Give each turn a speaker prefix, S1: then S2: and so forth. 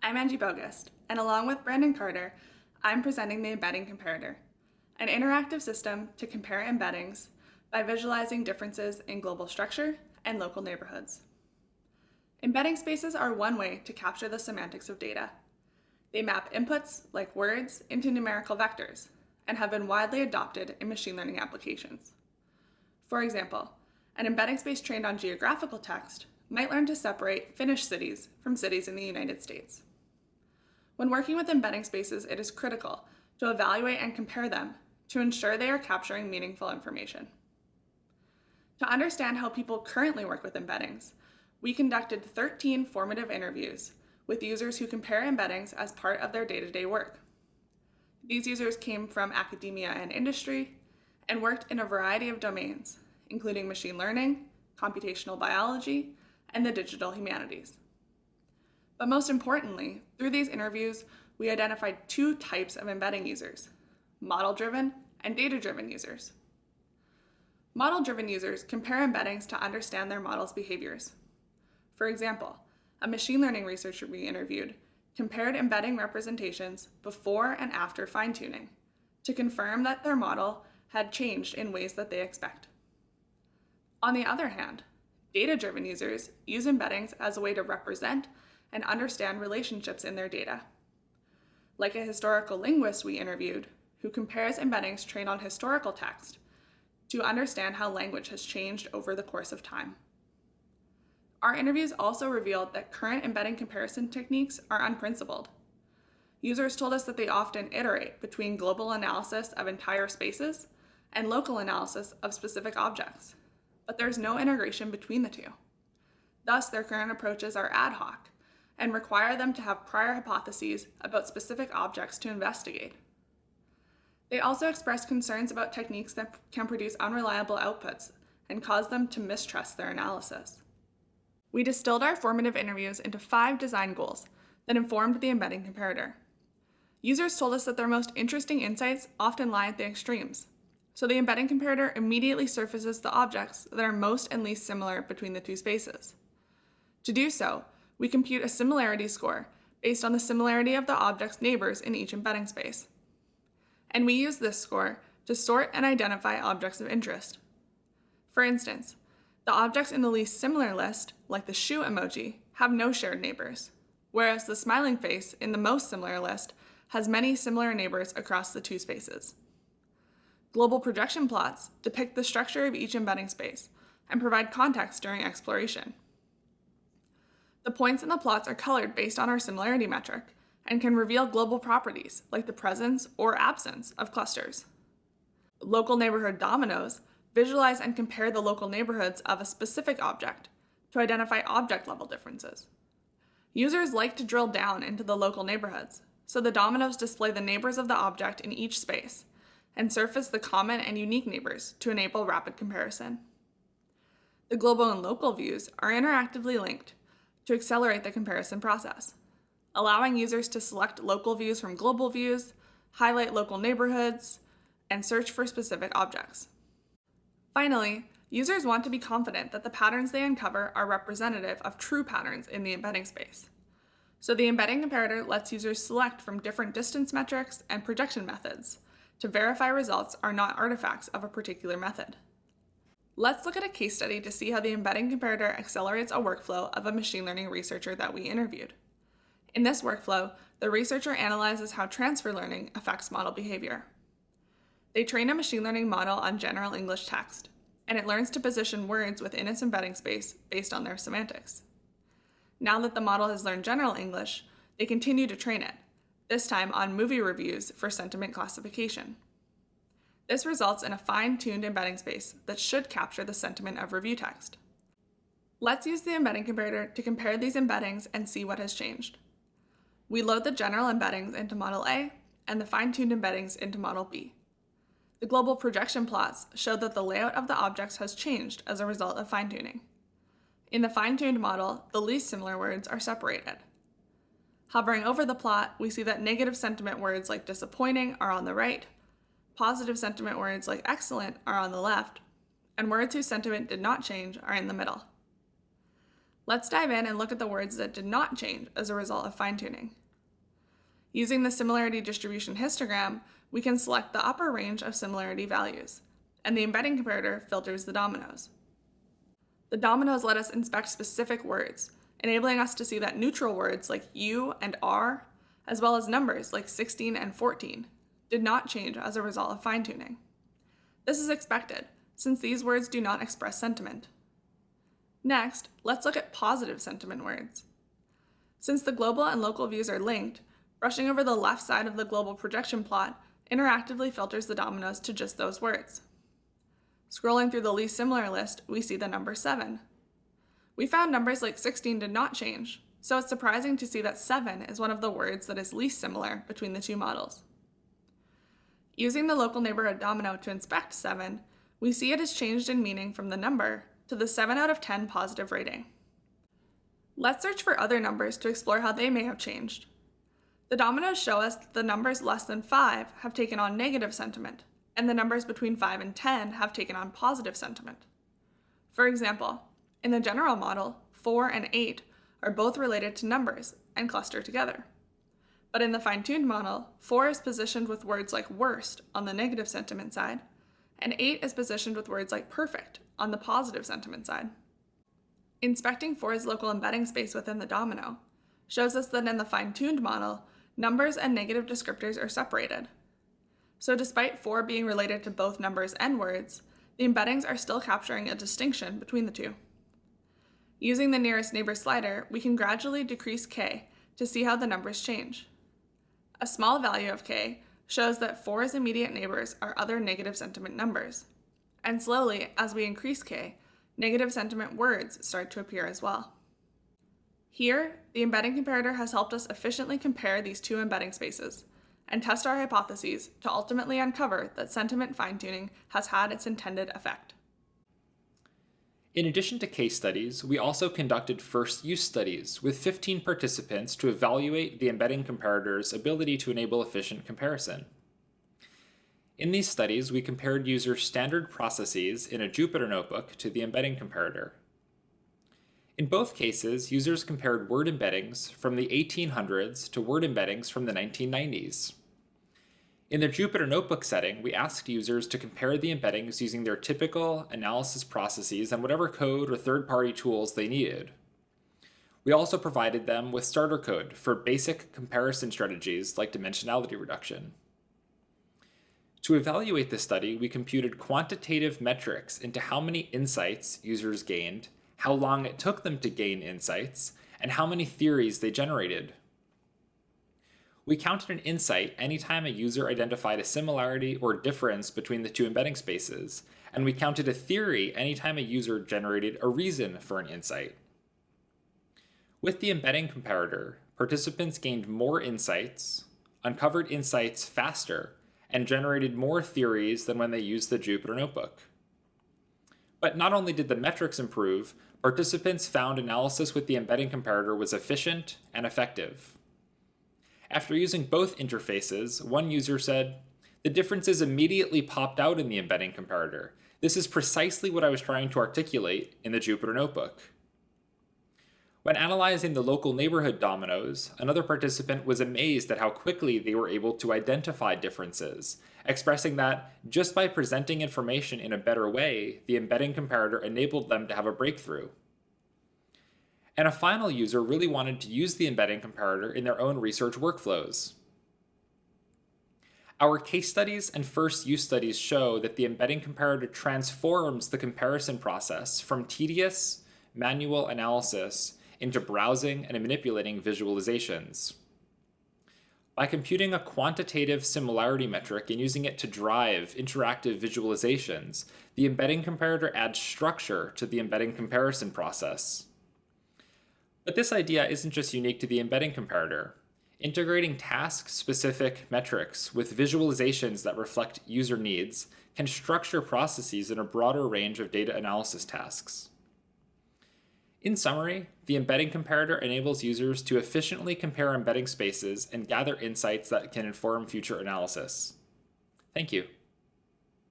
S1: I'm Angie Bogust, and along with Brandon Carter, I'm presenting the Embedding Comparator, an interactive system to compare embeddings by visualizing differences in global structure and local neighborhoods. Embedding spaces are one way to capture the semantics of data. They map inputs, like words, into numerical vectors, and have been widely adopted in machine learning applications. For example, an embedding space trained on geographical text might learn to separate Finnish cities from cities in the United States. When working with embedding spaces, it is critical to evaluate and compare them to ensure they are capturing meaningful information. To understand how people currently work with embeddings, we conducted 13 formative interviews with users who compare embeddings as part of their day-to-day work. These users came from academia and industry and worked in a variety of domains, including machine learning, computational biology, and the digital humanities. But most importantly, through these interviews, we identified two types of embedding users: model-driven and data-driven users. Model-driven users compare embeddings to understand their model's behaviors. For example, a machine learning researcher we interviewed compared embedding representations before and after fine-tuning to confirm that their model had changed in ways that they expect. On the other hand, data-driven users use embeddings as a way to represent and understand relationships in their data. Like a historical linguist we interviewed who compares embeddings trained on historical text to understand how language has changed over the course of time. Our interviews also revealed that current embedding comparison techniques are unprincipled. Users told us that they often iterate between global analysis of entire spaces and local analysis of specific objects, but there's no integration between the two. Thus, their current approaches are ad hoc and require them to have prior hypotheses about specific objects to investigate. They also express concerns about techniques that can produce unreliable outputs and cause them to mistrust their analysis. We distilled our formative interviews into 5 design goals that informed the embedding comparator. Users told us that their most interesting insights often lie at the extremes, so the embedding comparator immediately surfaces the objects that are most and least similar between the two spaces. To do so, we compute a similarity score based on the similarity of the object's neighbors in each embedding space. And we use this score to sort and identify objects of interest. For instance, the objects in the least similar list, like the shoe emoji, have no shared neighbors, whereas the smiling face in the most similar list has many similar neighbors across the two spaces. Global projection plots depict the structure of each embedding space and provide context during exploration. The points in the plots are colored based on our similarity metric and can reveal global properties like the presence or absence of clusters. Local neighborhood dominoes visualize and compare the local neighborhoods of a specific object to identify object-level differences. Users like to drill down into the local neighborhoods, so the dominoes display the neighbors of the object in each space and surface the common and unique neighbors to enable rapid comparison. The global and local views are interactively linked to accelerate the comparison process, allowing users to select local views from global views, highlight local neighborhoods, and search for specific objects. Finally, users want to be confident that the patterns they uncover are representative of true patterns in the embedding space. So the embedding comparator lets users select from different distance metrics and projection methods to verify results are not artifacts of a particular method. Let's look at a case study to see how the embedding comparator accelerates a workflow of a machine learning researcher that we interviewed. In this workflow, the researcher analyzes how transfer learning affects model behavior. They train a machine learning model on general English text, and it learns to position words within its embedding space based on their semantics. Now that the model has learned general English, they continue to train it, this time on movie reviews for sentiment classification. This results in a fine-tuned embedding space that should capture the sentiment of review text. Let's use the embedding comparator to compare these embeddings and see what has changed. We load the general embeddings into Model A and the fine-tuned embeddings into Model B. The global projection plots show that the layout of the objects has changed as a result of fine-tuning. In the fine-tuned model, the least similar words are separated. Hovering over the plot, we see that negative sentiment words like disappointing are on the right, positive sentiment words like excellent are on the left, and words whose sentiment did not change are in the middle. Let's dive in and look at the words that did not change as a result of fine-tuning. Using the similarity distribution histogram, we can select the upper range of similarity values, and the embedding comparator filters the dominoes. The dominoes let us inspect specific words, enabling us to see that neutral words like U and R, as well as numbers like 16 and 14, did not change as a result of fine-tuning. This is expected, since these words do not express sentiment. Next, let's look at positive sentiment words. Since the global and local views are linked, brushing over the left side of the global projection plot interactively filters the dominoes to just those words. Scrolling through the least similar list, we see the number 7. We found numbers like 16 did not change, so it's surprising to see that 7 is one of the words that is least similar between the two models. Using the local neighborhood domino to inspect 7, we see it has changed in meaning from the number to the 7 out of 10 positive rating. Let's search for other numbers to explore how they may have changed. The dominoes show us that the numbers less than 5 have taken on negative sentiment, and the numbers between 5 and 10 have taken on positive sentiment. For example, in the general model, 4 and 8 are both related to numbers and cluster together. But in the fine-tuned model, 4 is positioned with words like worst on the negative sentiment side, and 8 is positioned with words like perfect on the positive sentiment side. Inspecting 4's local embedding space within the domino shows us that in the fine-tuned model, numbers and negative descriptors are separated. So despite 4 being related to both numbers and words, the embeddings are still capturing a distinction between the two. Using the nearest neighbor slider, we can gradually decrease k to see how the numbers change. A small value of k shows that 4's immediate neighbors are other negative sentiment numbers. And slowly, as we increase k, negative sentiment words start to appear as well. Here, the embedding comparator has helped us efficiently compare these two embedding spaces and test our hypotheses to ultimately uncover that sentiment fine-tuning has had its intended effect.
S2: In addition to case studies, we also conducted first-use studies with 15 participants to evaluate the embedding comparator's ability to enable efficient comparison. In these studies, we compared users' standard processes in a Jupyter notebook to the embedding comparator. In both cases, users compared word embeddings from the 1800s to word embeddings from the 1990s. In the Jupyter Notebook setting, we asked users to compare the embeddings using their typical analysis processes and whatever code or third-party tools they needed. We also provided them with starter code for basic comparison strategies like dimensionality reduction. To evaluate this study, we computed quantitative metrics into how many insights users gained, how long it took them to gain insights, and how many theories they generated. We counted an insight anytime a user identified a similarity or difference between the two embedding spaces, and we counted a theory anytime a user generated a reason for an insight. With the embedding comparator, participants gained more insights, uncovered insights faster, and generated more theories than when they used the Jupyter Notebook. But not only did the metrics improve, participants found analysis with the embedding comparator was efficient and effective. After using both interfaces, one user said, "The differences immediately popped out in the embedding comparator. This is precisely what I was trying to articulate in the Jupyter Notebook." When analyzing the local neighborhood dominoes, another participant was amazed at how quickly they were able to identify differences, expressing that just by presenting information in a better way, the embedding comparator enabled them to have a breakthrough. And a final user really wanted to use the embedding comparator in their own research workflows. Our case studies and first-use studies show that the embedding comparator transforms the comparison process from tedious, manual analysis into browsing and manipulating visualizations. By computing a quantitative similarity metric and using it to drive interactive visualizations, the embedding comparator adds structure to the embedding comparison process. But this idea isn't just unique to the embedding comparator. Integrating task-specific metrics with visualizations that reflect user needs can structure processes in a broader range of data analysis tasks. In summary, the embedding comparator enables users to efficiently compare embedding spaces and gather insights that can inform future analysis. Thank you.